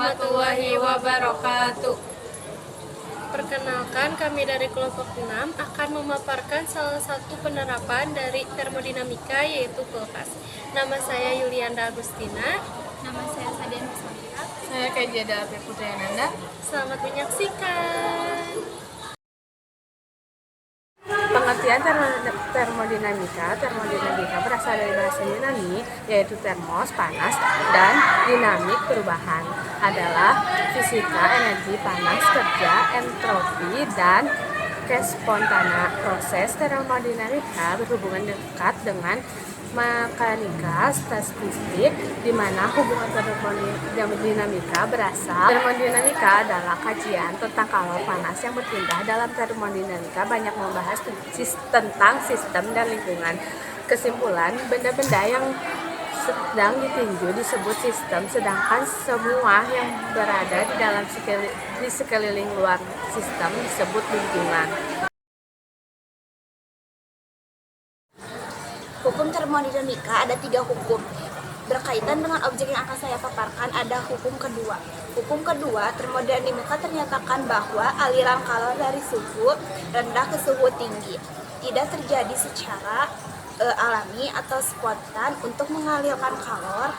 warahmatullahi wabarakatuh. Perkenalkan, kami dari kelompok 6 akan memaparkan salah satu penerapan dari termodinamika, yaitu kulkas. Nama saya Yulianda Agustina. Nama saya Sadian Musafira. Saya Kejada Putri Ananda. Selamat menyaksikan. Pengertian termodinamika berasal dari bahasa Yunani, yaitu termos, panas, dan dinamik, perubahan. Adalah fisika, energi, panas, kerja, entropi, dan kespontana. Proses termodinamika berhubungan dekat dengan mekanika statistik, di mana hubungan termodinamika berasal. Termodinamika adalah kajian tentang kalor panas yang berpindah. Dalam termodinamika banyak membahas tentang sistem dan lingkungan. Kesimpulan, benda-benda yang sedang ditinjau disebut sistem, sedangkan semua yang berada di sekeliling luar sistem disebut lingkungan. Hukum termodinamika ada 3 hukum. Berkaitan dengan objek yang akan saya paparkan, ada hukum kedua. Hukum kedua, termodinamika ternyatakan bahwa aliran kalor dari suhu rendah ke suhu tinggi tidak terjadi secara alami atau spontan. Untuk mengalirkan kalor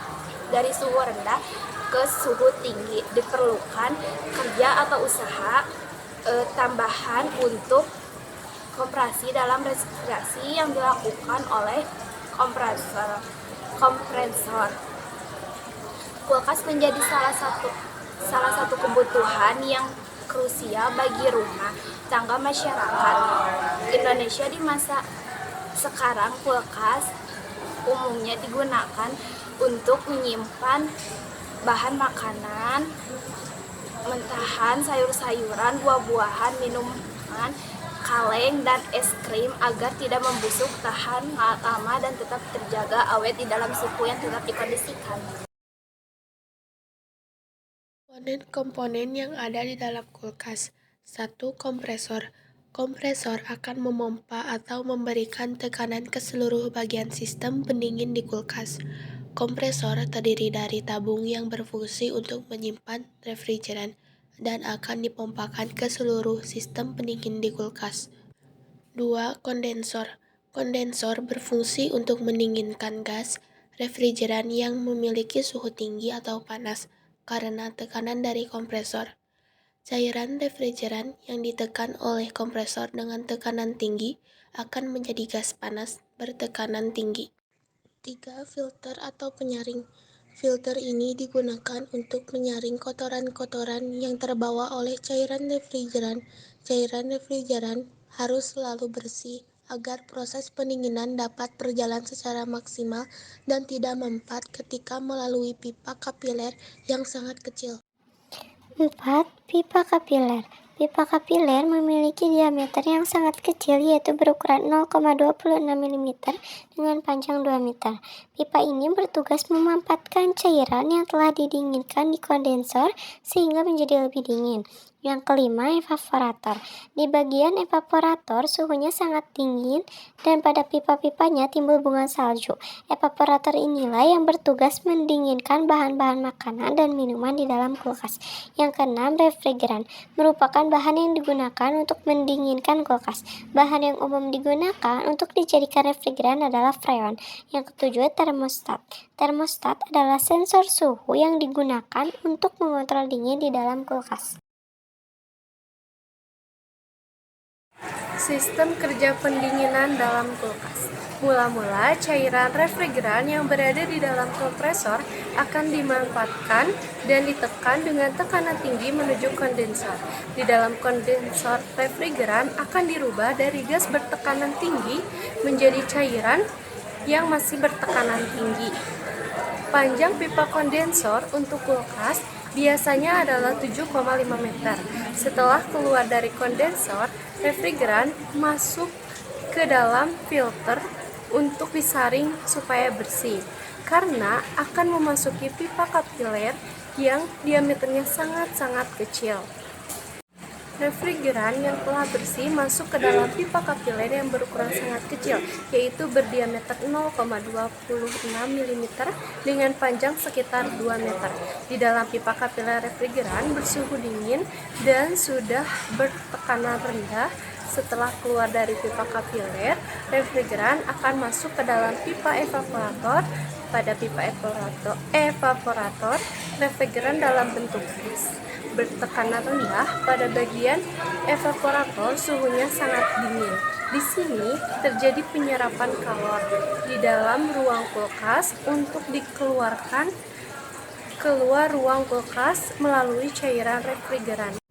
dari suhu rendah ke suhu tinggi diperlukan kerja atau usaha tambahan untuk kompresi dalam respirasi yang dilakukan oleh kompresor. Kulkas menjadi salah satu kebutuhan yang krusial bagi rumah tangga masyarakat Indonesia di masa sekarang. Kulkas umumnya digunakan untuk menyimpan bahan makanan mentahan, sayur-sayuran, buah-buahan, minuman, kaleng, dan es krim agar tidak membusuk, tahan lama, dan tetap terjaga awet di dalam suhu yang tetap dikondisikan. Komponen yang ada di dalam kulkas. 1. Kompresor. Kompresor akan memompa atau memberikan tekanan ke seluruh bagian sistem pendingin di kulkas. Kompresor terdiri dari tabung yang berfungsi untuk menyimpan refrigeran dan akan dipompakan ke seluruh sistem pendingin di kulkas. 2. Kondensor. Kondensor berfungsi untuk mendinginkan gas refrigeran yang memiliki suhu tinggi atau panas karena tekanan dari kompresor. Cairan refrigeran yang ditekan oleh kompresor dengan tekanan tinggi akan menjadi gas panas bertekanan tinggi. 3. Filter atau penyaring. Filter ini digunakan untuk menyaring kotoran-kotoran yang terbawa oleh cairan refrigeran. Cairan refrigeran harus selalu bersih agar proses pendinginan dapat berjalan secara maksimal dan tidak mempat ketika melalui pipa kapiler yang sangat kecil. 4. Pipa kapiler. Pipa kapiler memiliki diameter yang sangat kecil, yaitu berukuran 0,26 mm dengan panjang 2 meter. Pipa ini bertugas memanfaatkan cairan yang telah didinginkan di kondensor sehingga menjadi lebih dingin. Yang kelima, evaporator. Di bagian evaporator suhunya sangat dingin dan pada pipa-pipanya timbul bunga salju. Evaporator inilah yang bertugas mendinginkan bahan-bahan makanan dan minuman di dalam kulkas. Yang keenam, refrigeran. Merupakan bahan yang digunakan untuk mendinginkan kulkas. Bahan yang umum digunakan untuk dijadikan refrigeran adalah freon. Yang ketujuh, termostat. Termostat adalah sensor suhu yang digunakan untuk mengontrol dingin di dalam kulkas. Sistem kerja pendinginan dalam kulkas. Mula-mula, cairan refrigeran yang berada di dalam kompresor akan dimanfaatkan dan ditekan dengan tekanan tinggi menuju kondensor. Di dalam kondensor, refrigeran akan dirubah dari gas bertekanan tinggi menjadi cairan yang masih bertekanan tinggi. Panjang pipa kondensor untuk kulkas biasanya adalah 7,5 meter. Setelah keluar dari kondensor, refrigeran masuk ke dalam filter untuk disaring supaya bersih, karena akan memasuki pipa kapiler yang diameternya sangat-sangat kecil. Refrigeran yang telah bersih masuk ke dalam pipa kapiler yang berukuran sangat kecil, yaitu berdiameter 0,26 mm dengan panjang sekitar 2 meter. Di dalam pipa kapiler refrigeran bersuhu dingin dan sudah bertekanan rendah. Setelah keluar dari pipa kapiler, refrigeran akan masuk ke dalam pipa evaporator. Pada pipa evaporator, refrigeran dalam bentuk gas bertekanan rendah. Pada bagian evaporator suhunya sangat dingin. Di sini terjadi penyerapan kalor di dalam ruang kulkas untuk dikeluarkan keluar ruang kulkas melalui cairan refrigeran.